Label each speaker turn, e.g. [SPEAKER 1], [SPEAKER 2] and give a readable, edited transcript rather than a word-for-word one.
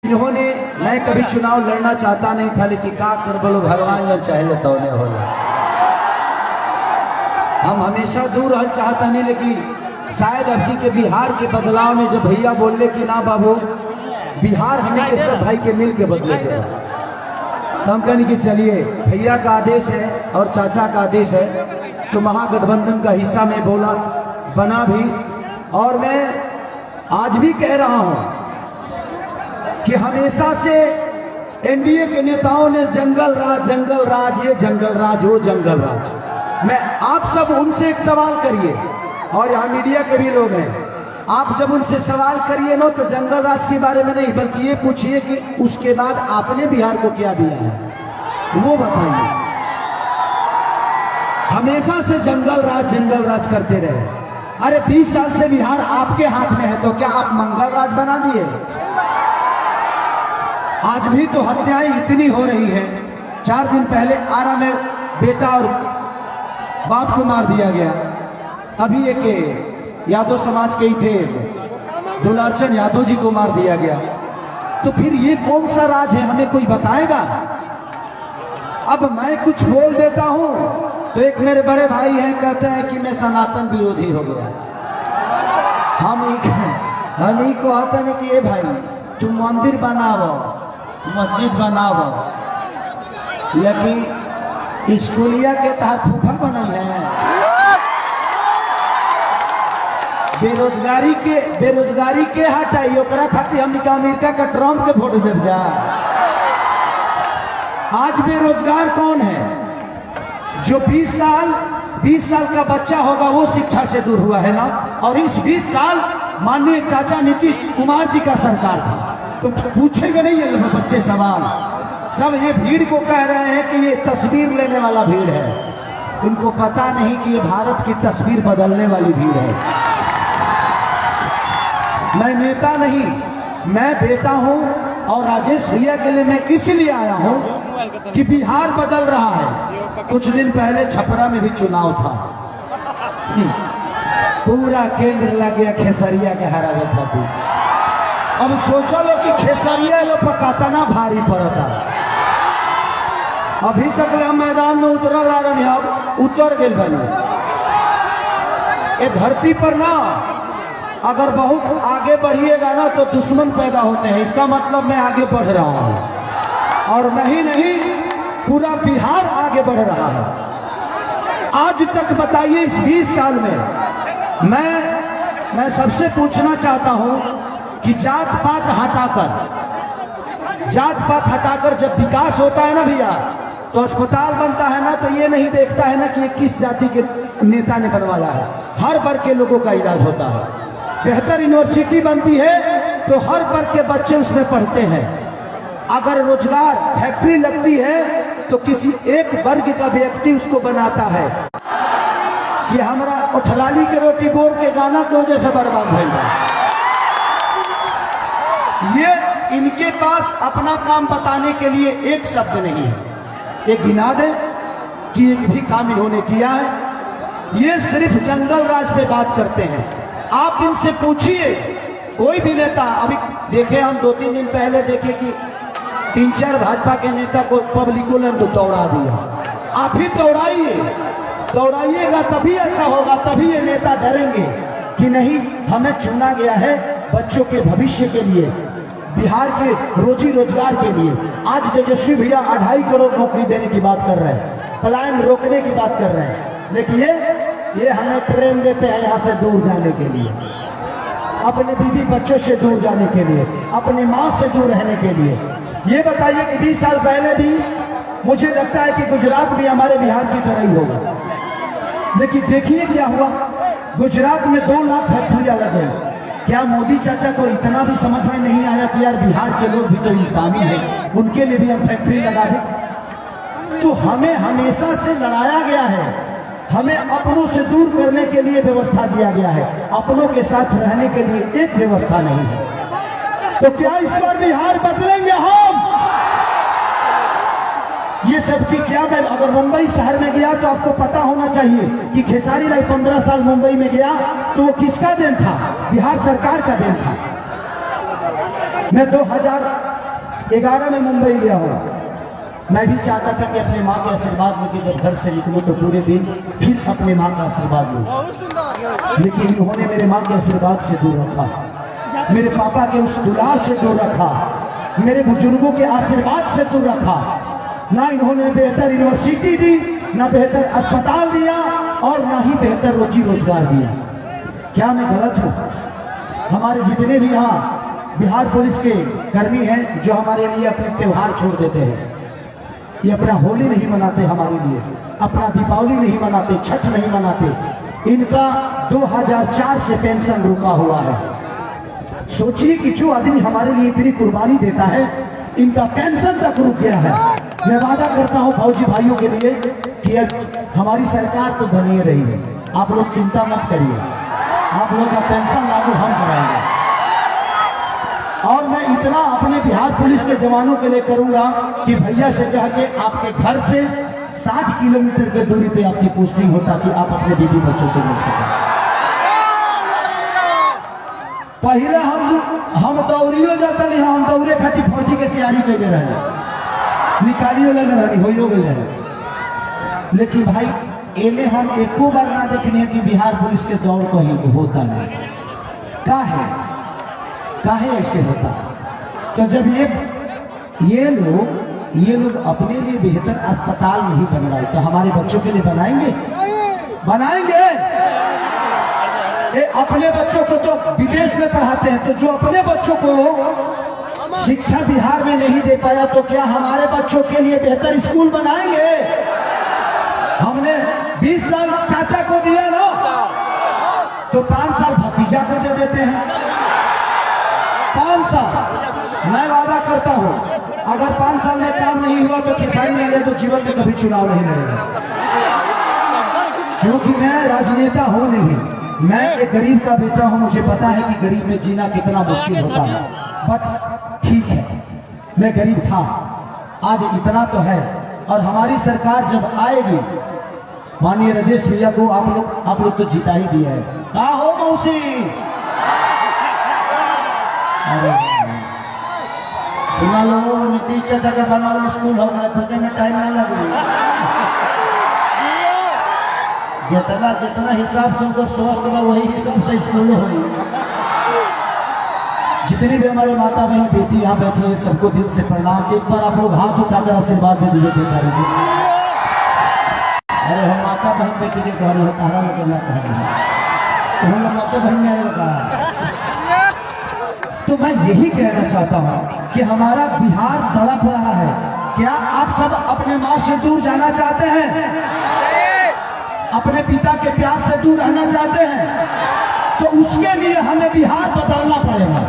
[SPEAKER 1] इन्होंने मैं कभी चुनाव लड़ना चाहता नहीं था, लेकिन का कर बोलो भगवान जब चाहे तो ने होला। हम हमेशा दूर रहना चाहता नहीं, लेकिन शायद अभी के बिहार के बदलाव में जब भैया बोले कि ना बाबू बिहार हमें के सब भाई के मिल के बदले के, तो हम कहने की चलिए भैया का आदेश है और चाचा का आदेश है, तो महागठबंधन का हिस्सा में बोला बना भी। और मैं आज भी कह रहा हूं कि हमेशा से एनडीए के नेताओं ने जंगल राज, ये जंगल राज, वो जंगल राज। मैं आप सब उनसे एक सवाल करिए, और यहाँ मीडिया के भी लोग हैं, आप जब उनसे सवाल करिए ना तो जंगल राज के बारे में नहीं, बल्कि ये पूछिए कि उसके बाद आपने बिहार को क्या दिया है, वो बताइए। हमेशा से जंगल राज करते रहे। अरे 20 साल से बिहार आपके हाथ में है, तो क्या आप मंगल राज बना दिए? आज भी तो हत्याएं इतनी हो रही है। 4 दिन पहले आरा में बेटा और बाप को मार दिया गया। अभी एक यादव समाज के ही थे, दुलारचंद यादव जी को मार दिया गया। तो फिर ये कौन सा राज है, हमें कोई बताएगा? अब मैं कुछ बोल देता हूं तो एक मेरे बड़े भाई हैं, कहते हैं कि मैं सनातन विरोधी हो गया। हम ही को आता नहीं कि ये भाई तुम मंदिर बनाओ, मस्जिद बनाओ, या कि स्कूलिया के तहत फूफा बनल है। बेरोजगारी के हटाई, ओकरा खातिर हमने का अमेरिका का ट्रम्प के वोट दे जा। आज बेरोजगार कौन है? जो 20 साल का बच्चा होगा वो शिक्षा से दूर हुआ है ना। और इस 20 साल माननीय चाचा नीतीश कुमार जी का सरकार था, तो पूछेंगे नहीं ये बच्चे सवाल। सब ये भीड़ को कह रहे हैं कि ये तस्वीर लेने वाला भीड़ है, उनको पता नहीं कि ये भारत की तस्वीर बदलने वाली भीड़ है। मैं नेता नहीं, मैं बेटा हूं, और राजेश भैया के लिए मैं इसलिए आया हूं कि बिहार बदल रहा है। कुछ दिन पहले छपरा में भी चुनाव था, पूरा केंद्र लग गया खेसरिया के हरावे खातिर। अब सोचो लो कि खेसरिया लो पकाता ना भारी पड़ता। अभी तक हम मैदान में उतरल आ रहे, अब उतर गए बने। ये धरती पर ना अगर बहुत आगे बढ़िएगा ना तो दुश्मन पैदा होते हैं। इसका मतलब मैं आगे बढ़ रहा हूं, और मैं ही नहीं पूरा बिहार आगे बढ़ रहा है। आज तक बताइए इस 20 साल में मैं सबसे पूछना चाहता हूं कि जात पात हटाकर जब विकास होता है ना भैया, तो अस्पताल बनता है ना, तो ये नहीं देखता है ना कि ये किस जाति के नेता ने बनवाया है। हर वर्ग के लोगों का इलाज होता है। बेहतर यूनिवर्सिटी बनती है तो हर वर्ग के बच्चे उसमें पढ़ते हैं। अगर रोजगार फैक्ट्री लगती है तो किसी एक वर्ग का व्यक्ति उसको बनाता है। कि हमारा उठलाली के रोटी बोर के गाना की वजह से बर्बाद होगा। ये इनके पास अपना काम बताने के लिए एक शब्द नहीं है। एक गिना दे कि एक भी काम इन्होंने किया है। ये सिर्फ जंगल राज पे बात करते हैं। आप इनसे पूछिए, कोई भी नेता, अभी देखे हम 2-3 दिन पहले देखे कि 3-4 भाजपा के नेता को पब्लिकों ने दौड़ा दिया। आप ही दौड़ाइएगा तभी ऐसा होगा, तभी ये नेता डरेंगे कि नहीं हमें चुना गया है बच्चों के भविष्य के लिए, बिहार के रोजी रोजगार के लिए। आज तेजस्वी भैया 2.5 करोड़ नौकरी देने की बात कर रहे हैं, पलायन रोकने की बात कर रहे हैं, लेकिन ये हमें ट्रेन देते हैं यहाँ से दूर जाने के लिए, अपने बीवी बच्चों से दूर जाने के लिए, अपनी माँ से दूर रहने के लिए। ये बताइए कि 20 साल पहले भी मुझे लगता है कि गुजरात भी हमारे बिहार की तरह ही होगा, लेकिन देखिए क्या हुआ। गुजरात में 2 लाख फैक्ट्रियां लग गई। क्या मोदी चाचा को इतना भी समझ में नहीं आया कि यार बिहार के लोग भी तो इंसानी हैं, उनके लिए भी हम फैक्ट्री लगा दें? तो हमें हमेशा से लड़ाया गया है, हमें अपनों से दूर करने के लिए व्यवस्था दिया गया है, अपनों के साथ रहने के लिए एक व्यवस्था नहीं है। तो क्या इस बार बिहार बदलेंगे हम? ये सब की क्या? मैं अगर मुंबई शहर में गया तो आपको पता होना चाहिए कि खेसारी लाल 15 साल मुंबई में गया तो वो किसका देन था? बिहार सरकार का देन था। मैं 11 में मुंबई गया हूँ। मैं भी चाहता था कि अपने माँ के आशीर्वाद लेके जब घर से निकलूं तो पूरे दिन फिर अपने माँ का आशीर्वाद लूं, लेकिन इन्होंने मेरे माँ के आशीर्वाद से दूर रखा, मेरे पापा के उस दुलार से दूर रखा, मेरे बुजुर्गों के आशीर्वाद से दूर रखा। ना इन्होंने बेहतर यूनिवर्सिटी दी, ना बेहतर अस्पताल दिया और ना ही बेहतर रोजी रोजगार दिया। क्या मैं गलत हूँ? हमारे जितने भी यहाँ बिहार पुलिस के कर्मी हैं जो हमारे लिए अपने त्योहार छोड़ देते हैं, ये अपना होली नहीं मनाते, हमारे लिए अपना दीपावली नहीं मनाते, छठ नहीं मनाते, इनका 2004 से पेंशन रुका हुआ है। सोचिए कि जो आदमी हमारे लिए इतनी कुर्बानी देता है, इनका पेंशन तक रुक गया है। मैं वादा करता हूं फौजी भाइयों के लिए कि हमारी सरकार तो बनी रही है, आप लोग चिंता मत करिए, आप लोग का पेंशन लागू हम कराएंगे। और मैं इतना अपने बिहार पुलिस के जवानों के लिए करूंगा कि भैया से कह के आपके घर से 60 किलोमीटर की दूरी पे आपकी पोस्टिंग हो, ताकि आप अपने बीवी बच्चों से मिल सकें। पहले हम दौड़ियो जाता नहीं, हम दौड़े खातिर फौजी के तैयारी कर रहे, निकालियो लगे रही हो गई रहे। लेकिन भाई एने हम एको बार ना देखने कि बिहार पुलिस के दौड़ कहीं होता नहीं। काहे ऐसे होता? तो जब ये लोग अपने लिए बेहतर अस्पताल नहीं बनवाए तो हमारे बच्चों के लिए बनाएंगे? अपने बच्चों को तो विदेश में पढ़ाते हैं, तो जो अपने बच्चों को शिक्षा बिहार में नहीं दे पाया तो क्या हमारे बच्चों के लिए बेहतर स्कूल बनाएंगे? हमने 20 साल चाचा को दिया ना, तो 5 साल भतीजा को दे देते हैं। 5 साल मैं वादा करता हूं, अगर 5 साल में काम नहीं हुआ तो किसान लड़े तो जीवन में कभी चुनाव नहीं लड़ेगा, क्योंकि मैं राजनेता हूं नहीं, मैं एक गरीब का बेटा हूं। मुझे पता है कि गरीब में जीना कितना मुश्किल होता है, बट ठीक है, मैं गरीब था, आज इतना तो है। और हमारी सरकार जब आएगी, माननीय राजेश भैया को आप लोग तो जीता ही दिया है। कहा हो मौसी? अरे सुना लो, नीतीश का बनाओ स्कूल होगा, पढ़ने में टाइम नहीं लगेगा। जितना हिसाब से उनको स्वस्थ होगा वही हिसाब से स्कूल होगी। जितनी भी हमारे माता बहन बेटी यहाँ बैठी है, सबको दिल से प्रणाम। एक बार आप लोग हाथ उठाकर आशीर्वाद दे दीजिए बेचारे को। अरे हम माता बहन बेटी के घर में तारा लगेगा, तो हम माता बहन में आएगा। तो मैं यही कहना चाहता हूँ कि हमारा बिहार तड़प रहा है। क्या आप सब अपने माँ से दूर जाना चाहते हैं? अपने पिता के प्यार से दूर रहना चाहते हैं? तो उसके लिए हमें बिहार बदलना पड़ेगा।